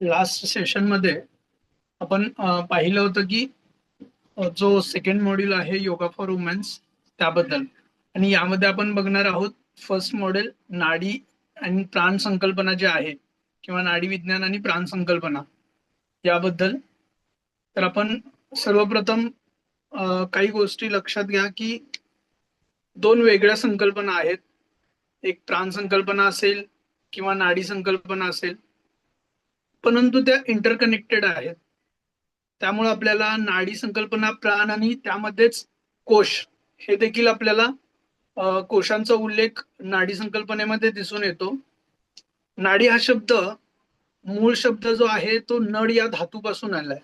Last session मध्ये आपण पाहिलं होतं की जो सेकंड मॉड्यूल आहे योगा फॉर वुमेन्स त्याबद्दल. आणि यामध्ये आपण बघणार आहोत फर्स्ट मॉडेल नाडी आणि प्राण संकल्पना जे आहे किंवा नाडी विज्ञान आणि प्राण संकल्पना याबद्दल. तर आपण सर्वप्रथम काही गोष्टी लक्षात घ्या की दोन वेगळ्या संकल्पना आहेत. एक प्राण संकल्पना असेल किंवा नाडी संकल्पना असेल, परंतु त्या इंटरकनेक्टेड आहेत. त्यामुळे आपल्याला नाडी संकल्पना प्राण आणि त्यामध्येच कोश हे देखील आपल्याला कोशांचा उल्लेख नाडी संकल्पनेमध्ये दिसून येतो. नाडी हा शब्द, मूळ शब्द जो आहे तो नड या धातूपासून आलाय.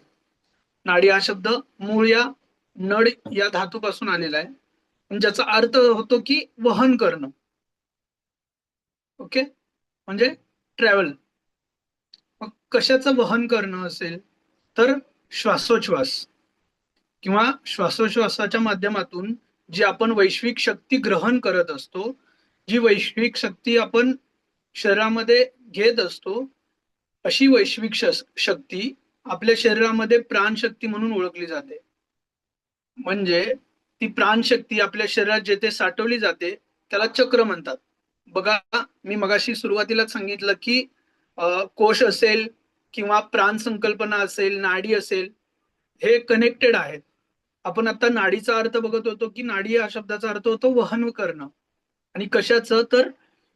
नाडी हा शब्द मूळ या नड या धातूपासून आलेला आहे, ज्याचा अर्थ होतो की वहन करणं. ओके, म्हणजे ट्रॅव्हल. मग कशाचं वहन करणं असेल तर श्वासोच्छ्वास किंवा श्वासोच्छवासाच्या माध्यमातून जी आपण वैश्विक शक्ती ग्रहण करत असतो, जी वैश्विक शक्ती आपण शरीरामध्ये घेत असतो, अशी वैश्विक शक्ती आपल्या शरीरामध्ये प्राणशक्ती म्हणून ओळखली जाते. म्हणजे ती प्राणशक्ती आपल्या शरीरात जेथे साठवली जाते त्याला चक्र म्हणतात. बघा, मी मगाशी सुरुवातीला सांगितलं की कोश असेल किंवा प्राण संकल्पना असेल, नाडी असेल, हे कनेक्टेड आहेत. आपण आता नाडीचा अर्थ बघत होतो की नाडी या शब्दाचा अर्थ होतो वहन करणं. आणि कशाचं तर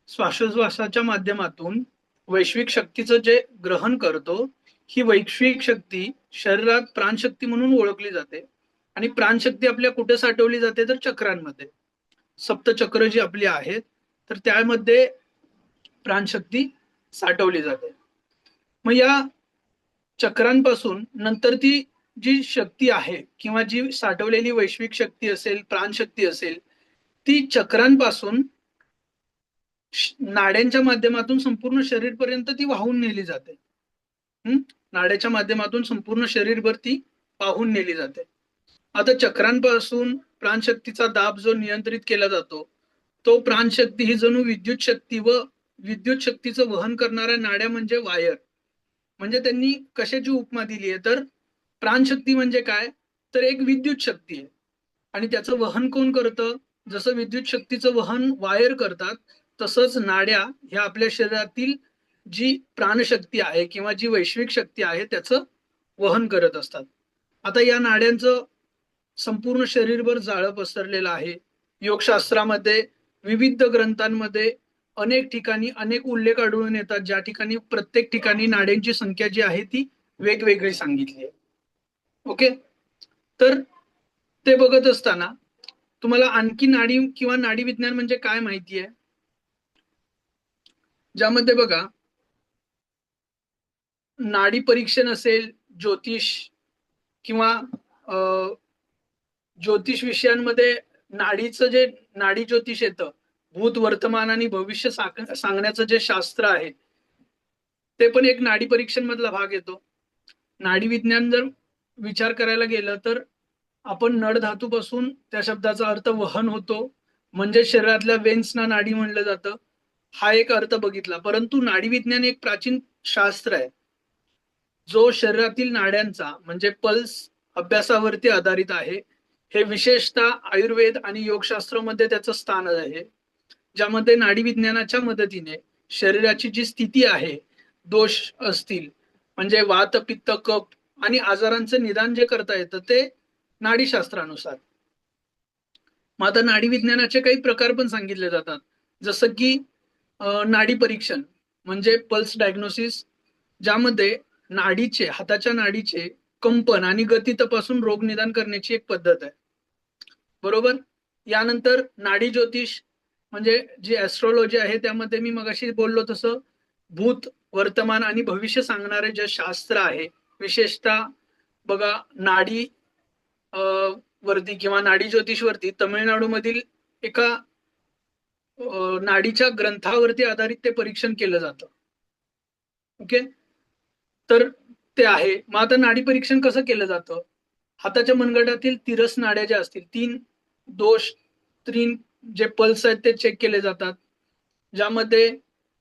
श्वासोच्छवासाच्या माध्यमातून वैश्विक शक्तीचं जे ग्रहण करतो, ही वैश्विक शक्ती शरीरात प्राणशक्ती म्हणून ओळखली जाते. आणि प्राणशक्ती आपल्या कुठे साठवली जाते तर चक्रांमध्ये. सप्तचक्र जी आपली आहेत तर त्यामध्ये प्राणशक्ती साठवली जाते. मग या चक्रांपासून नंतर ती जी शक्ती आहे किंवा जी साठवलेली वैश्विक शक्ती असेल, प्राणशक्ती असेल, ती चक्रांपासून नाड्यांच्या माध्यमातून संपूर्ण शरीरपर्यंत ती वाहून नेली जाते. नाड्याच्या माध्यमातून संपूर्ण शरीरभर ती वाहून नेली जाते. आता चक्रांपासून प्राणशक्तीचा दाब जो नियंत्रित केला जातो, तो प्राणशक्ती ही जणू विद्युत शक्ती व विद्युत शक्तीचं वहन करणाऱ्या नाड्या म्हणजे वायर. म्हणजे त्यांनी कशाची उपमा दिली आहे तर प्राणशक्ती म्हणजे काय तर एक विद्युत शक्ती आहे. आणि त्याचं वहन कोण करतं? जसं विद्युत शक्तीचं वहन वायर करतात, तसंच नाड्या ह्या आपल्या शरीरातील जी प्राणशक्ती आहे किंवा जी वैश्विक शक्ती आहे त्याचं वहन करत असतात. आता या नाड्यांचं संपूर्ण शरीरभर जाळं पसरलेलं आहे. योगशास्त्रामध्ये विविध ग्रंथांमध्ये अनेक ठिकाणी अनेक उल्लेख आढळून येतात, ज्या ठिकाणी प्रत्येक ठिकाणी नाड्यांची संख्या जी आहे ती वेगवेगळी सांगितली आहे. ओके, तर ते बघत असताना तुम्हाला आणखी नाडी किंवा नाडी विज्ञान म्हणजे काय माहिती आहे, ज्यामध्ये बघा नाडी परीक्षण असेल, ज्योतिष किंवा ज्योतिष विषयांमध्ये नाडीचं जे नाडी ज्योतिष येतं, भूत वर्तमान आणि भविष्य सांगण्याचं जे शास्त्र आहे ते पण एक नाडी परीक्षण मधला भाग येतो. नाडी विज्ञान जर विचार करायला गेलं तर आपण नड धातूपासून त्या शब्दाचा अर्थ वहन होतो, म्हणजे शरीरातल्या वेन्सना नाडी म्हणलं जातं, हा एक अर्थ बघितला. परंतु नाडी विज्ञान एक प्राचीन शास्त्र आहे जो शरीरातील नाड्यांचा म्हणजे पल्स अभ्यासावरती आधारित आहे. हे विशेषतः आयुर्वेद आणि योगशास्त्रामध्ये त्याचं स्थान आहे, ज्यामध्ये नाडी विज्ञानाच्या मदतीने शरीराची जी स्थिती आहे, दोष असतील म्हणजे वात पित्त कफ आणि आजारांचं निदान जे करता येतं ते नाडीशास्त्रानुसार. मग आता नाडी विज्ञानाचे काही प्रकार पण सांगितले जातात, जसं की नाडी परीक्षण म्हणजे पल्स डायग्नोसिस, ज्यामध्ये नाडीचे हाताच्या नाडीचे कंपन आणि गती तपासून रोग निदान करण्याची एक पद्धत आहे. बरोबर. यानंतर नाडी ज्योतिष म्हणजे जी ऍस्ट्रॉलॉजी आहे, त्यामध्ये मी मगाशी बोललो तसं भूत वर्तमान आणि भविष्य सांगणारे जे शास्त्र आहे, विशेषतः बघा नाडी वरती किंवा नाडी ज्योतिष वरती तामिळनाडू मधील एका नाडीच्या ग्रंथावरती आधारित ते परीक्षण केलं जातं. ओके, तर ते आहे. मग आता नाडी परीक्षण कसं केलं जातं? हाताच्या मनगटातील तिरस नाड्या ज्या असतील, तीन दोष, तीन जे पल्स आहेत ते चेक केले जातात, ज्यामध्ये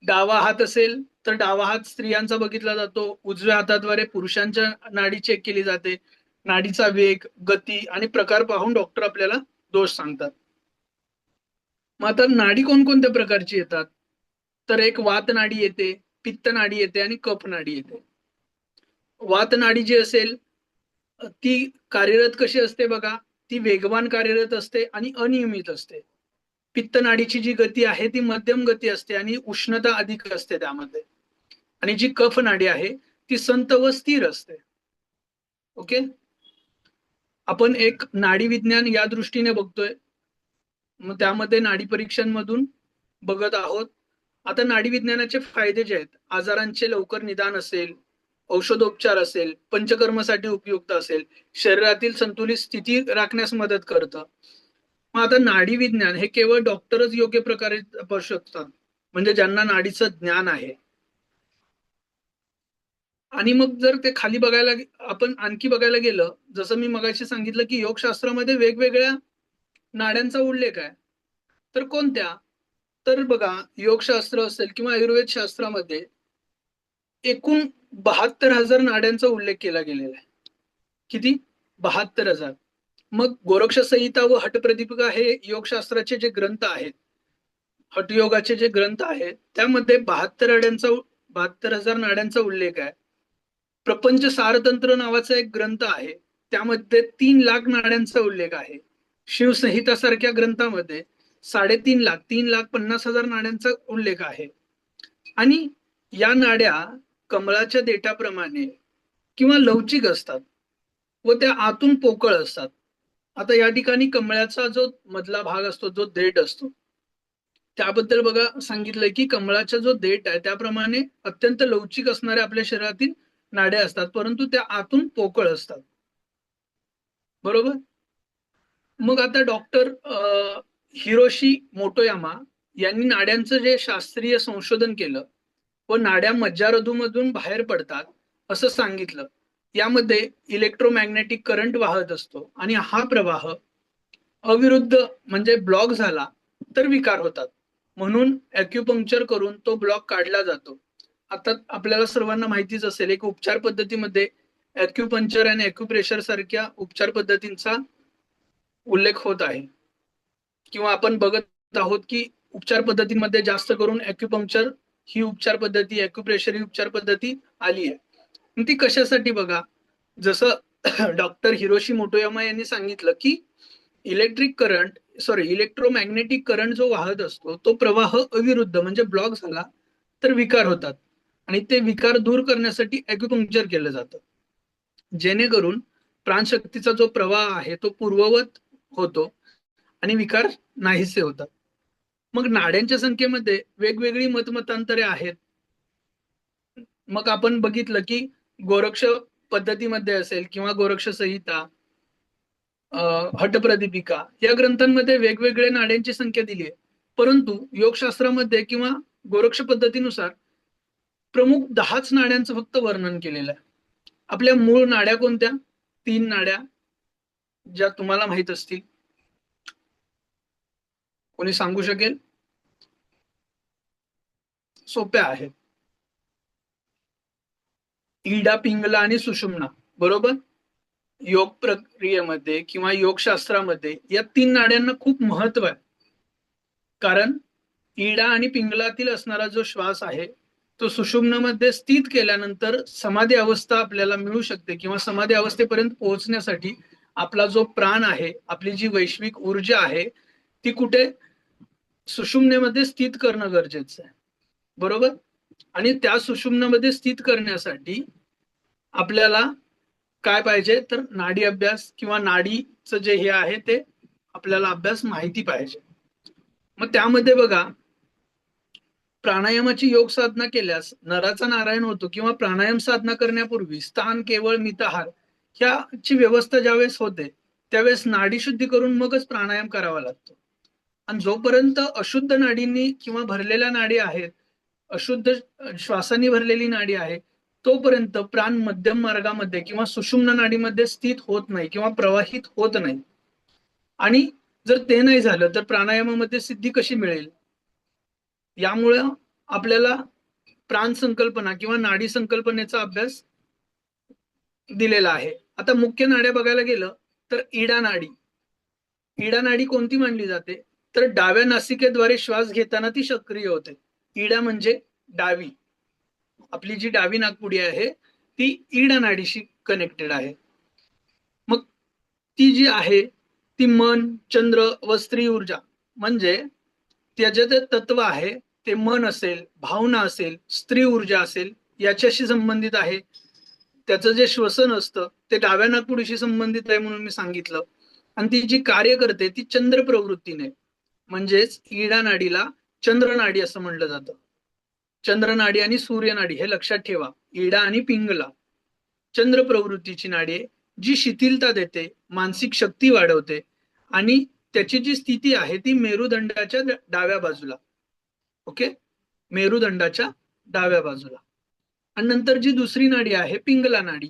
डावा हात असेल तर डावा हात स्त्रियांचा बघितला जातो, उजव्या हाताद्वारे पुरुषांच्या नाडी चेक केली जाते. नाडीचा वेग, गती आणि प्रकार पाहून डॉक्टर आपल्याला दोष सांगतात. मग आता नाडी कोणकोणत्या प्रकारची येतात? तर एक वात नाडी येते, पित्त नाडी येते आणि कफ नाडी येते. वात नाडी जी असेल ती कार्यरत कशी असते बघा, ती वेगवान कार्यरत असते आणि अनियमित असते. पित्त नाडीची जी गती आहे ती मध्यम गती असते आणि उष्णता अधिक असते त्यामध्ये. आणि जी कफ नाडी आहे ती संत व स्थिर असते. ओके, आपण एक नाडी विज्ञान या दृष्टीने बघतोय, मग त्यामध्ये नाडी परीक्षण मधून बघत आहोत. आता नाडी विज्ञानाचे फायदे जे आहेत, आजारांचे लवकर निदान असेल, औषधोपचार असेल, पंचकर्मासाठी उपयुक्त असेल, शरीरातील संतुलित स्थिती राखण्यास मदत करतं. मग आता नाडी विज्ञान हे केवळ डॉक्टरच योग्य प्रकारे तपासू शकतात, म्हणजे ज्यांना नाडीचं ज्ञान आहे. आणि मग जर ते खाली बघायला आपण आणखी बघायला गेलं, जसं मी मगाशी सांगितलं की योगशास्त्रामध्ये वेगवेगळ्या नाड्यांचा उल्लेख आहे. तर कोणत्या? तर बघा, योगशास्त्र असेल किंवा आयुर्वेद शास्त्रामध्ये एकूण 72,000 नाड्यांचा उल्लेख केला गेलेला आहे. किती? 72,000. मग गोरक्ष संहिता व हटप्रदीपिका हे योगशास्त्राचे जे ग्रंथ आहेत, हठयोगाचे जे ग्रंथ आहेत, त्यामध्ये 72,000 नाड्यांचा उल्लेख आहे. प्रपंच सारतंत्र नावाचा एक ग्रंथ आहे, त्यामध्ये 3,00,000 नाड्यांचा उल्लेख आहे. शिवसंहिता सारख्या ग्रंथामध्ये 3.5 लाख 3,50,000 नाड्यांचा उल्लेख आहे. आणि या नाड्या कमळाच्या देठाप्रमाणे किंवा लवचिक असतात व त्या आतून पोकळ असतात. आता या ठिकाणी कमळाचा जो मधला भाग असतो, जो देठ असतो, त्याबद्दल बघा सांगितलंय की कमळाचा जो देठ आहे त्याप्रमाणे अत्यंत लवचिक असणाऱ्या आपल्या शरीरातील नाड्या असतात, परंतु त्या आतून पोकळ असतात. बरोबर. मग आता डॉक्टर हिरोशी मोटोयामा यांनी नाड्यांचं जे शास्त्रीय संशोधन केलं व नाड्या मज्जारधूमधून बाहेर पडतात असं सांगितलं. यामध्ये इलेक्ट्रोमॅग्नेटिक करंट वाहत असतो आणि हा प्रवाह अविरुद्ध म्हणजे ब्लॉक झाला तर विकार होतात, म्हणून ॲक्युपंक्चर करून तो ब्लॉक काढला जातो. आता आपल्याला सर्वांना माहितीच असेल, एक उपचार पद्धतीमध्ये ॲक्युपंक्चर आणि ॲक्युप्रेशर सारख्या उपचार पद्धतींचा उल्लेख होत आहे, किंवा आपण बघत आहोत की उपचार पद्धतीमध्ये जास्त करून ॲक्युपंक्चर ही उपचार पद्धती, ॲक्युप्रेशर ही उपचार पद्धती आली आहे. ती कशासाठी बघा, जसं डॉक्टर हिरोशी मोटोयामा यांनी सांगितलं की इलेक्ट्रोमॅग्नेटिक करंट जो वाहत असतो तो प्रवाह अविरुद्ध म्हणजे ब्लॉक झाला तर विकार होतात, आणि ते विकार दूर करण्यासाठी ॲक्युपंक्चर केलं जातं, जेणेकरून प्राणशक्तीचा जो प्रवाह आहे तो पूर्ववत होतो आणि विकार नाहीसे होतात. मग नाड्यांच्या संख्येमध्ये वेगवेगळी मतमतांतरे आहेत. मग आपण बघितलं की गोरक्ष पद्धतीमध्ये असेल किंवा गोरक्ष संहिता, हटप्रदीपिका या ग्रंथांमध्ये वेगवेगळ्या नाड्यांची संख्या दिली आहे, परंतु योगशास्त्रामध्ये किंवा गोरक्ष पद्धतीनुसार प्रमुख 10च नाड्यांचं फक्त वर्णन केलेलं आहे. आपल्या मूळ नाड्या कोणत्या? 3 नाड्या ज्या तुम्हाला माहित असतील. कोणी सांगू शकेल? सोप्या आहेत. इडा, पिंगला आणि सुषुम्ना. बरोबर. योग प्रक्रियेमध्ये किंवा योगशास्त्रामध्ये या 3 नाड्यांना खूप महत्व आहे, कारण इडा आणि पिंगलातील असणारा जो श्वास आहे तो सुषुम्नामध्ये स्थित केल्यानंतर समाधी अवस्था आपल्याला मिळू शकते, किंवा समाधी अवस्थेपर्यंत पोहोचण्यासाठी आपला जो प्राण आहे, आपली जी वैश्विक ऊर्जा आहे ती कुठे? सुषुम्नेमध्ये स्थित करणं गरजेचं आहे. बरोबर. आणि त्या सुषुम्नामध्ये स्थित करण्यासाठी आपल्याला काय पाहिजे? तर नाडी अभ्यास किंवा नाडीचं जे हे आहे ते आपल्याला अभ्यास माहिती पाहिजे. मग त्यामध्ये बघा, प्राणायामाची योग साधना केल्यास नराचा नारायण होतो, किंवा प्राणायाम साधना करण्यापूर्वी स्थान, केवळ, मिताहार ह्याची व्यवस्था ज्यावेळेस होते त्यावेळेस नाडी शुद्धी करून मगच प्राणायाम करावा लागतो. आणि जोपर्यंत अशुद्ध नाडींनी किंवा भरलेल्या नाडी आहेत, अशुद्ध श्वासाने भरलेली नाडी आहे, तोपर्यंत प्राण मध्यम मार्गामध्ये किंवा सुषुम्ना नाडीमध्ये स्थित होत नाही किंवा प्रवाहित होत नाही. आणि जर ते नाही झालं तर प्राणायामामध्ये सिद्धी कशी मिळेल? यामुळे आपल्याला प्राण संकल्पना किंवा नाडी संकल्पनेचा अभ्यास दिलेला आहे. आता मुख्य नाड्या बघायला गेलं तर इडा नाडी. इडा नाडी कोणती मानली जाते? तर डाव्या नासिकेद्वारे श्वास घेताना ती सक्रिय होते. इडा म्हणजे डावी. आपली जी डावी नाकपुडी आहे ती इडा नाडीशी कनेक्टेड आहे. मग ती जी आहे ती मन, चंद्र व स्त्री ऊर्जा म्हणजे त्याचे जे तत्व आहे ते मन असेल, भावना असेल, स्त्री ऊर्जा असेल याच्याशी संबंधित आहे. त्याचं जे श्वसन असतं ते डाव्या नाकपुडीशी संबंधित आहे म्हणून मी सांगितलं. आणि ती जी कार्य करते ती चंद्र प्रवृत्तीने, म्हणजेच इडा नाडीला चंद्रनाडी असं म्हटलं जातं. चंद्रनाडी आणि सूर्यनाडी हे लक्षात ठेवा. इडा आणि पिंगला चंद्र प्रवृत्तीची नाडी आहे, जी शिथिलता देते, मानसिक शक्ती वाढवते आणि त्याची जी स्थिती आहे ती मेरुदंडाच्या डाव्या बाजूला. ओके, मेरुदंडाच्या डाव्या बाजूला. आणि नंतर जी दुसरी नाडी आहे पिंगला नाडी.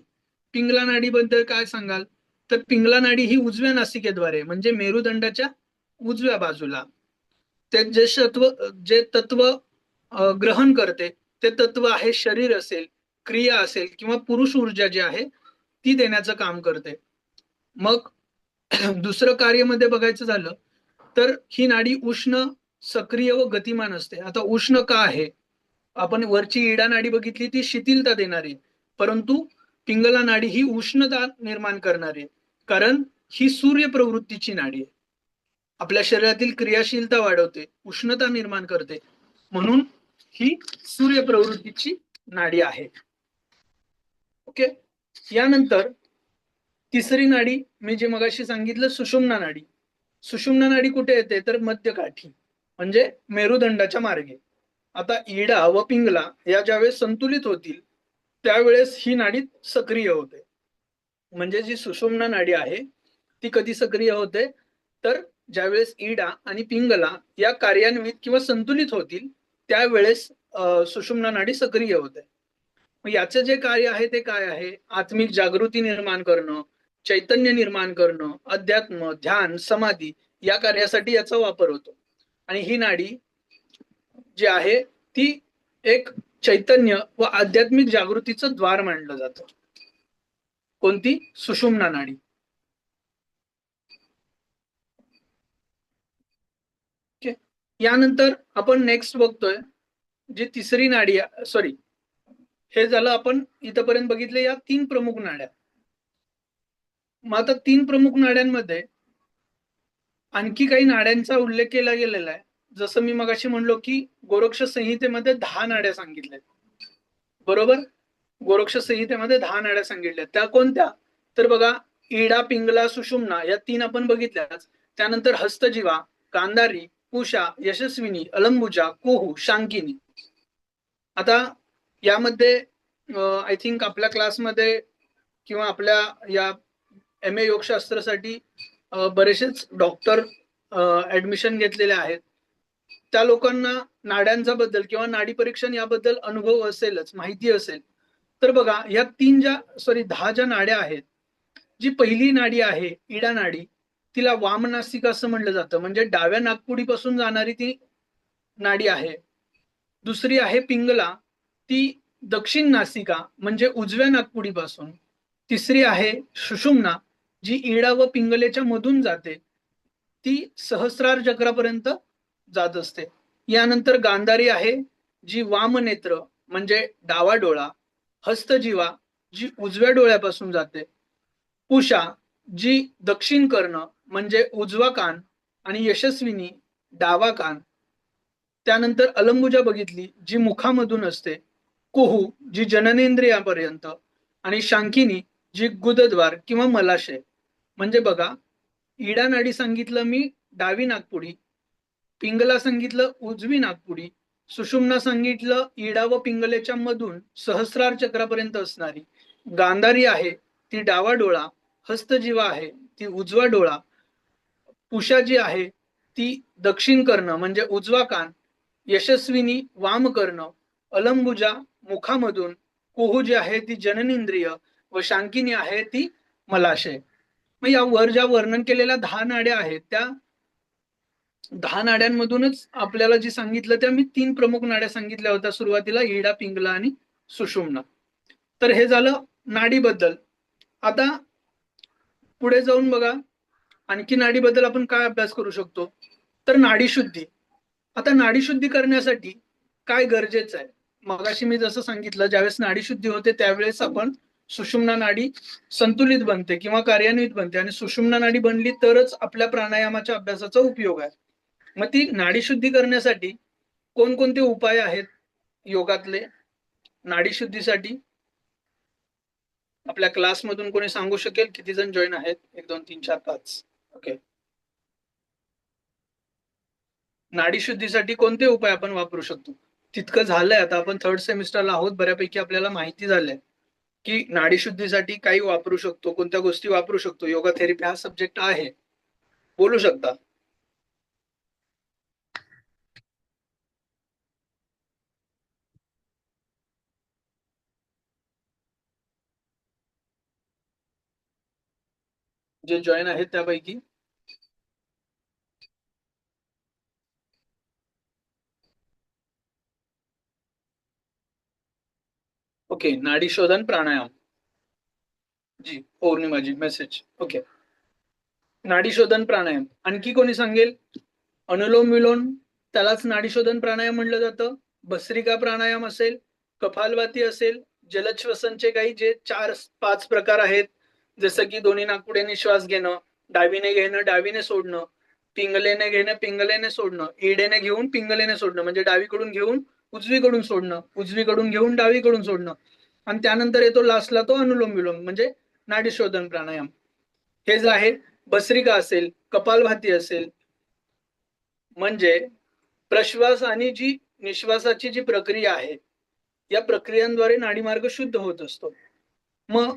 पिंगला नाडी बद्दल काय सांगाल? तर पिंगला नाडी ही उजव्या नासिकेद्वारे म्हणजे मेरुदंडाच्या उजव्या बाजूला ते जे तत्व ग्रहण करते ते तत्व आहे शरीर असेल, क्रिया असेल किंवा पुरुष ऊर्जा जी आहे ती देण्याचं काम करते. मग दुसरं कार्यामध्ये बघायचं झालं तर ही नाडी उष्ण, सक्रिय व गतिमान असते. आता उष्ण का आहे? आपण वरची इडा नाडी बघितली ती शिथिलता देणारी, परंतु पिंगला नाडी ही उष्णता निर्माण करणारी, कारण ही सूर्य प्रवृत्तीची नाडी आहे. आपल्या शरीरातील क्रियाशीलता वाढवते, उष्णता निर्माण करते, म्हणून ही सूर्य प्रवृत्तीची नाडी आहे. ओके, यानंतर तिसरी नाडी मी जे मगाशी सांगितलं सुषुम्ना नाडी. सुषुम्ना नाडी कुठे येते? तर मध्यकाठी म्हणजे मेरुदंडाच्या मार्गे. आता इडा व पिंगला या ज्यावेळेस संतुलित होतील त्यावेळेस ही नाडी सक्रिय होते. म्हणजे जी सुषुम्ना नाडी आहे ती कधी सक्रिय होते? तर ज्यावेळेस इडा आणि पिंगला या कार्यान्वित किंवा संतुलित होतील त्यावेळेस सुषुम्ना नाडी सक्रिय होते. याचं जे कार्य आहे ते काय आहे? आत्मिक जागृती निर्माण करणं, चैतन्य निर्माण करणं, अध्यात्म, ध्यान, समाधी या कार्यासाठी याचा वापर होतो. आणि ही नाडी जी आहे ती एक चैतन्य व आध्यात्मिक जागृतीचं द्वार मानलं जातं. कोणती? सुषुम्ना नाडी. यानंतर आपण नेक्स्ट बघतोय जी तिसरी नाडी, सॉरी हे झालं आपण इथपर्यंत बघितले या 3 प्रमुख नाड्या. मग आता 3 प्रमुख नाड्यांमध्ये आणखी काही नाड्यांचा उल्लेख केला गेलेला आहे. जसं मी मगाशी म्हणलो की गोरक्ष संहितेमध्ये 10 नाड्या सांगितल्या, बरोबर? गोरक्ष संहितेमध्ये 10 नाड्या सांगितल्या. त्या कोणत्या? तर बघा, इडा, पिंगला, सुषुम्ना या 3 आपण बघितल्याच. त्यानंतर हस्तजीवा, गांधारी, कुशा, यशस्विनी, अलंबुजा, कुहू, शांकिनी. आता यामध्ये आय थिंक आपल्या क्लासमध्ये किंवा आपल्या या MA योगशास्त्रासाठी बरेचसेच डॉक्टर ऍडमिशन घेतलेले आहेत. त्या लोकांना नाड्यांचा बद्दल किंवा नाडी परीक्षण याबद्दल अनुभव असेलच, माहिती असेल. तर बघा, या 10 ज्या नाड्या आहेत, जी पहिली नाडी आहे इडा नाडी तिला वामनासिका असं म्हणलं जातं, म्हणजे डाव्या नाकपुडीपासून जाणारी ती नाडी आहे. दुसरी आहे पिंगला, ती दक्षिण नासिका म्हणजे उजव्या नाकपुडीपासून. तिसरी आहे सुषुम्ना, जी इडा व पिंगलेच्या मधून जाते, ती सहस्रार चक्रापर्यंत जात असते. यानंतर गांधारी आहे, जी वामनेत्र म्हणजे डावा डोळा, हस्तजीवा जी उजव्या डोळ्यापासून जाते, कुशा जी दक्षिण कर्ण म्हणजे उजवा कान आणि यशस्विनी डावा कान. त्यानंतर अलंबुजा बघितली जी मुखामधून असते, कुहू जी जननेंद्रियापर्यंत आणि शांकिनी जी गुदद्वार किंवा मलाशय. म्हणजे बघा, इडा नाडी सांगितलं मी डावी नाकपुडी, पिंगला सांगितलं उजवी नाकपुडी, सुषुम्ना सांगितलं इडा व पिंगलेच्या मधून सहस्रार चक्रापर्यंत असणारी, गांधारी आहे ती डावा डोळा, हस्तजीवा आहे ती उजवा डोळा, कुशा जी आहे ती दक्षिण कर्ण म्हणजे उजवा कान, यशस्विनी वाम कर्ण, अलंबुजा मुखामधून, कुहू जी आहे ती जननेंद्रिय व शांकिनी आहे ती मलाशय. मग या वर ज्या वर्णन केलेल्या 10 नाड्या आहेत त्या 10 नाड्यांमधूनच आपल्याला जी सांगितलं त्या मी 3 प्रमुख नाड्या सांगितल्या होत्या सुरुवातीला, इडा, पिंगला आणि सुषुम्ना. तर हे झालं नाडीबद्दल. आता पुढे जाऊन बघा आणखी नाडीबद्दल आपण काय अभ्यास करू शकतो, तर नाडीशुद्धी. आता नाडीशुद्धी करण्यासाठी काय गरजेचं आहे? मगाशी मी जसं सांगितलं, ज्यावेळेस नाडीशुद्धी होते त्यावेळेस आपण सुषुम्ना नाडी संतुलित बनते किंवा कार्यान्वित बनते, आणि सुषुम्ना नाडी बनली तरच आपल्या प्राणायामाच्या अभ्यासाचा उपयोग आहे. मग ती नाडीशुद्धी करण्यासाठी कोणकोणते उपाय आहेत योगातले नाडीशुद्धीसाठी? आपल्या क्लासमधून कोणी सांगू शकेल? किती जण जॉईन आहेत? 1 2 3 4 5. ओके. नाडीशुद्धीसाठी कोणते उपाय आपण वापरू शकतो? तितकं झालंय, आता आपण 3rd सेमिस्टरला आहोत, बऱ्यापैकी आपल्याला माहिती झालंय की नाडीशुद्धीसाठी काही वापरू शकतो, कोणत्या गोष्टी वापरू शकतो. योगा थेरपी हा सब्जेक्ट आहे, बोलू शकता. जे जॉईन आहेत त्यापैकी ओके. नाडी शोधन प्राणायाम. जी पौर्णिमाजी मेसेज. ओके. नाडी शोधन प्राणायाम. आणखी कोणी सांगेल? अनुलोम विलोम, त्यालाच नाडी शोधन प्राणायाम म्हटलं जातं. भस्त्रिका प्राणायाम असेल, कपालभाती असेल, जलश्वसनचे काही जे 4-5 प्रकार आहेत, जसं की दोन्ही नाकपुड्याने श्वास घेणं, डावीने घेणं, डावीने सोडणं, पिंगलेने घेणं, पिंगलेने सोडणं, इडेने घेऊन पिंगलेने सोडणं, म्हणजे डावीकडून घेऊन उजवीकडून सोडणं, उजवीकडून घेऊन डावीकडून सोडणं, आणि त्यानंतर येतो लास्टला तो अनुलोम विलोम म्हणजे नाडी शोधन प्राणायाम. हे जे आहे, भस्त्रिका असेल, कपालभाती असेल, म्हणजे प्रश्वास आणि जी निश्वासाची जी प्रक्रिया आहे, या प्रक्रियांद्वारे नाडीमार्ग शुद्ध होत असतो. मग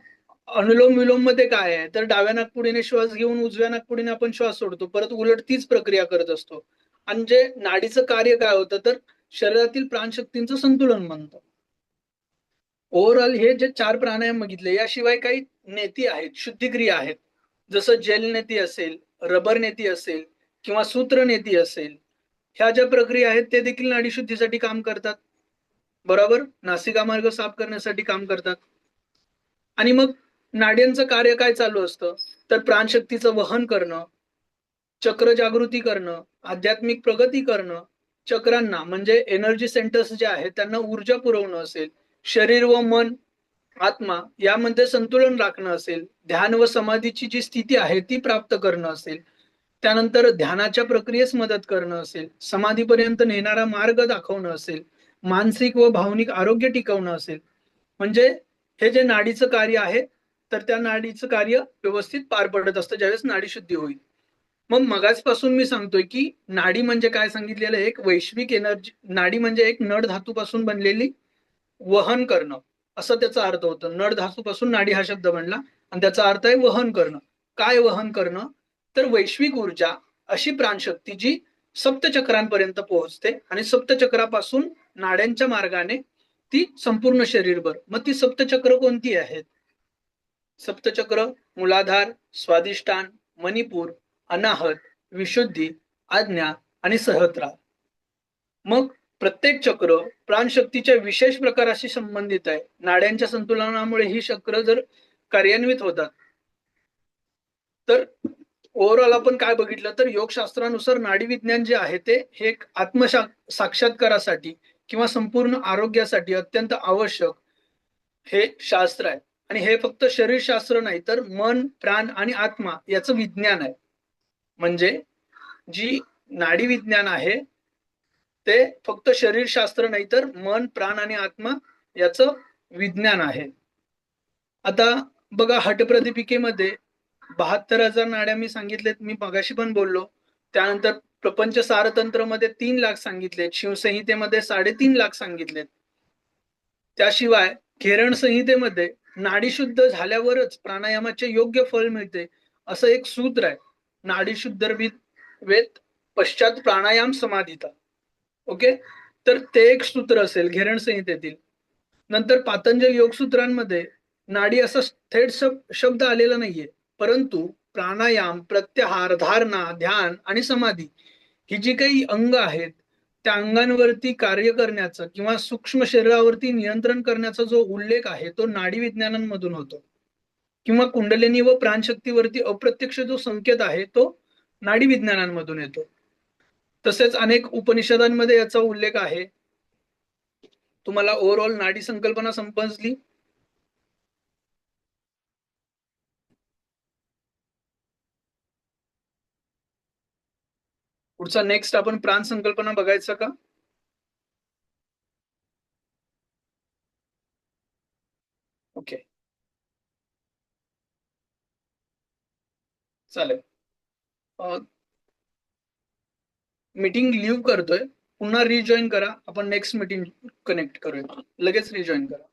अनुलोम विलोम मध्ये काय आहे, तर डाव्या नाकपुडीने श्वास घेऊन उजव्या नाकपुडीने आपण श्वास सोडतो, परत उलट तीच प्रक्रिया करत असतो. आणि जे नाडीचं कार्य काय होतं, तर शरीरातील प्राणशक्तींचं संतुलन बनतं. ओव्हरऑल हे जे 4 प्राणायाम बघितले, याशिवाय काही नेती आहेत, शुद्धिक्रिया आहेत, जसं जेल नेती असेल, रबर नेती असेल किंवा सूत्र नेती असेल. ह्या ज्या प्रक्रिया आहेत ते देखील नाडीशुद्धीसाठी काम करतात. बरोबर, नासिका मार्ग साफ करण्यासाठी काम करतात. आणि मग नाड्यांचं कार्य काय चालू असतं, तर प्राणशक्तीचं वहन करणं, चक्र जागृती करणं, आध्यात्मिक प्रगती करणं, चक्रांना म्हणजे एनर्जी सेंटर्स जे आहेत त्यांना ऊर्जा पुरवणं असेल, शरीर व मन, आत्मा यामध्ये संतुलन राखणं असेल, ध्यान व समाधीची जी स्थिती आहे ती प्राप्त करणं असेल, त्यानंतर ध्यानाच्या प्रक्रियेस मदत करणं असेल, समाधीपर्यंत नेणारा मार्ग दाखवणं असेल, मानसिक व भावनिक आरोग्य टिकवणं असेल. म्हणजे हे जे नाडीचं कार्य आहे, तर त्या नाडीचं कार्य व्यवस्थित पार पडत असतं ज्यावेळेस नाडी शुद्धी होईल. मग मगाचपासून मी सांगतोय की नाडी म्हणजे काय सांगितलेलं, एक वैश्विक एनर्जी. नाडी म्हणजे एक नड धातूपासून बनलेली वहन करणं, असं त्याचा अर्थ होतो. नड धातूपासून नाडी हा शब्द बनला आणि त्याचा अर्थ आहे वहन करणं. काय वहन करणं, तर वैश्विक ऊर्जा, अशी प्राणशक्ती जी सप्तचक्रांपर्यंत पोहोचते आणि सप्तचक्रापासून नाड्यांच्या मार्गाने ती संपूर्ण शरीरभर. मग ती सप्तचक्र कोणती आहेत? सप्तचक्र मूलाधार, स्वादिष्ठान, मणिपूर, अनाहत, विशुद्धी, आज्ञा आणि सहस्त्रा. मग प्रत्येक चक्र प्राणशक्तीच्या विशेष प्रकाराशी संबंधित आहे. नाड्यांच्या संतुलनामुळे ही चक्र जर कार्यान्वित होतात, तर ओव्हरऑल आपण काय बघितलं, तर योगशास्त्रानुसार नाडी विज्ञान जे आहे ते हे एक साक्षात्कारासाठी किंवा संपूर्ण आरोग्यासाठी अत्यंत आवश्यक हे शास्त्र आहे. आणि हे फक्त शरीरशास्त्र नाही, तर मन, प्राण आणि आत्मा याचं विज्ञान आहे. म्हणजे जी नाडी विज्ञान आहे ते फक्त शरीरशास्त्र नाही, तर मन, प्राण आणि आत्मा याचं विज्ञान आहे. आता बघा, हटप्रदीपिकेमध्ये 72,000 नाड्या मी सांगितलेत, मी मगाशी पण बोललो. त्यानंतर प्रपंच सारतंत्रमध्ये 3 लाख सांगितलेत, शिवसंहितेमध्ये 3.5 लाख सांगितलेत. त्याशिवाय घेरण संहितेमध्ये नाडी शुद्ध झाल्यावरच प्राणायामाचे योग्य फळ मिळते असं एक सूत्र आहे. नाडी शुद्धर्भित वेत पश्चात प्राणायाम समाधिता. ओके, तर ते एक सूत्र असेल घेरण संहितेतील. नंतर पातंजल योगसूत्रांमध्ये नाडी असा थेट शब्द आलेला नाहीये, परंतु प्राणायाम, प्रत्याहार, धारणा, ध्यान आणि समाधी ही जी काही अंग आहेत त्या अंगांवरती कार्य करण्याचा किंवा सूक्ष्म शरीरावरती नियंत्रण करण्याचा जो उल्लेख आहे तो नाडी विज्ञानांमधून होतो, किंवा कुंडलिनी व प्राणशक्तीवरती अप्रत्यक्ष जो संकेत आहे तो नाडी विज्ञानांमधून येतो. तसेच अनेक उपनिषदांमध्ये याचा उल्लेख आहे. तुम्हाला ओव्हरऑल नाडी संकल्पना समजली? पुढचा नेक्स्ट आपण प्राण संकल्पना बघायचं का? ओके, चालेल. मीटिंग लिव्ह करतोय, पुन्हा रिजॉईन करा. आपण नेक्स्ट मीटिंग कनेक्ट करूया. लगेच रिजॉईन करा.